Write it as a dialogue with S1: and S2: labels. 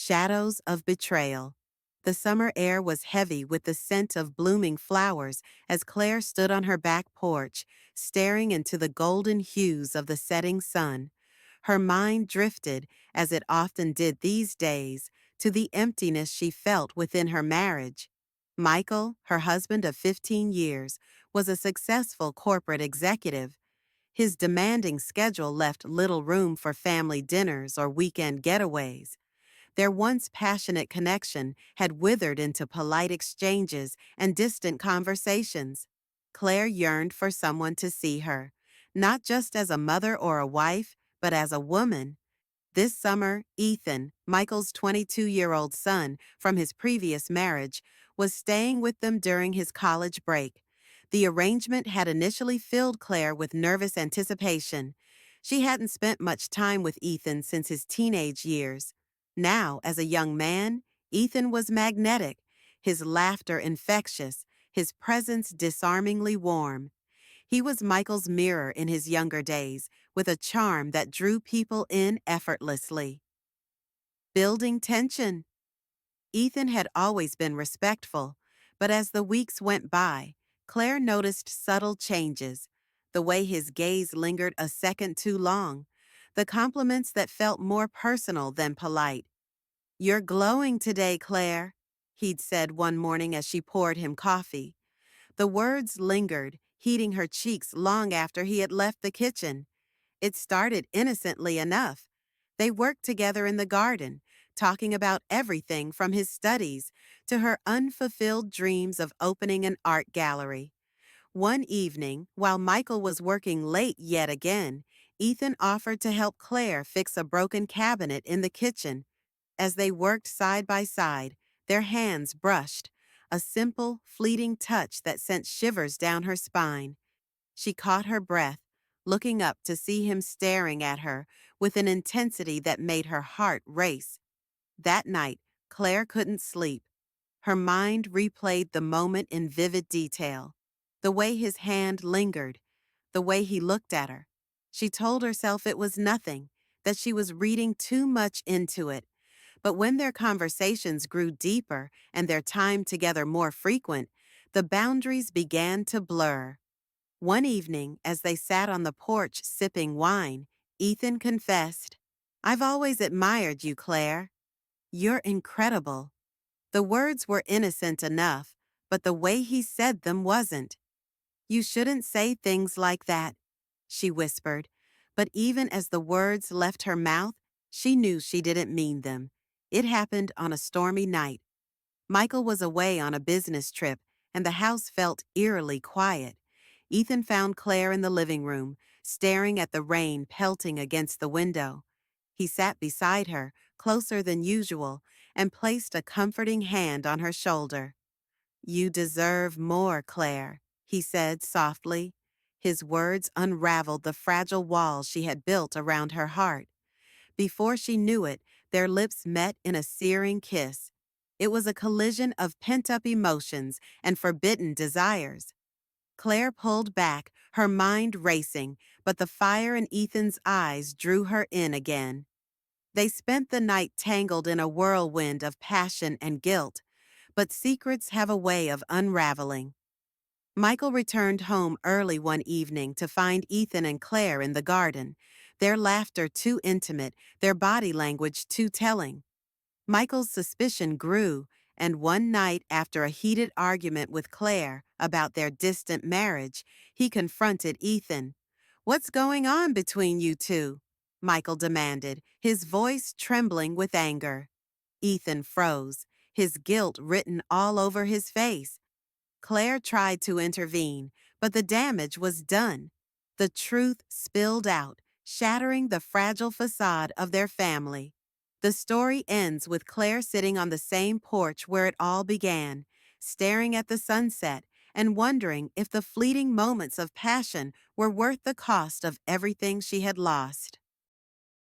S1: Shadows of betrayal. The summer air was heavy with the scent of blooming flowers as Claire stood on her back porch, staring into the golden hues of the setting sun. Her mind drifted, as it often did these days, to the emptiness she felt within her marriage. Michael, her husband of 15 years, was a successful corporate executive. His demanding schedule left little room for family dinners or weekend getaways. Their once passionate connection had withered into polite exchanges and distant conversations. Claire yearned for someone to see her, not just as a mother or a wife, but as a woman. This summer, Ethan, Michael's 22-year-old son from his previous marriage, was staying with them during his college break. The arrangement had initially filled Claire with nervous anticipation. She hadn't spent much time with Ethan since his teenage years. Now, as a young man, Ethan was magnetic, his laughter infectious, his presence disarmingly warm. He was Michael's mirror in his younger days, with a charm that drew people in effortlessly. Building tension. Ethan had always been respectful, but as the weeks went by, Claire noticed subtle changes. The way his gaze lingered a second too long, the compliments that felt more personal than polite. "You're glowing today, Claire," he'd said one morning as she poured him coffee. The words lingered, heating her cheeks long after he had left the kitchen. It started innocently enough. They worked together in the garden, talking about everything from his studies to her unfulfilled dreams of opening an art gallery. One evening, while Michael was working late yet again, Ethan offered to help Claire fix a broken cabinet in the kitchen. As they worked side by side, their hands brushed, a simple, fleeting touch that sent shivers down her spine. She caught her breath, looking up to see him staring at her with an intensity that made her heart race. That night, Claire couldn't sleep. Her mind replayed the moment in vivid detail. The way his hand lingered, the way he looked at her. She told herself it was nothing, that she was reading too much into it. But when their conversations grew deeper and their time together more frequent, the boundaries began to blur. One evening, as they sat on the porch sipping wine, Ethan confessed, "I've always admired you, Claire. You're incredible." The words were innocent enough, but the way he said them wasn't. "You shouldn't say things like that," she whispered, but even as the words left her mouth, she knew she didn't mean them. It happened on a stormy night. Michael was away on a business trip, and the house felt eerily quiet. Ethan found Claire in the living room, staring at the rain pelting against the window. He sat beside her, closer than usual, and placed a comforting hand on her shoulder. "You deserve more, Claire," he said softly. His words unraveled the fragile walls she had built around her heart. Before she knew it, their lips met in a searing kiss. It was a collision of pent-up emotions and forbidden desires. Claire pulled back, her mind racing, but the fire in Ethan's eyes drew her in again. They spent the night tangled in a whirlwind of passion and guilt, but secrets have a way of unraveling. Michael returned home early one evening to find Ethan and Claire in the garden, their laughter too intimate, their body language too telling. Michael's suspicion grew, and one night after a heated argument with Claire about their distant marriage, he confronted Ethan. "What's going on between you two?" Michael demanded, his voice trembling with anger. Ethan froze, his guilt written all over his face. Claire tried to intervene, but the damage was done. The truth spilled out, shattering the fragile facade of their family. The story ends with Claire sitting on the same porch where it all began, staring at the sunset and wondering if the fleeting moments of passion were worth the cost of everything she had lost.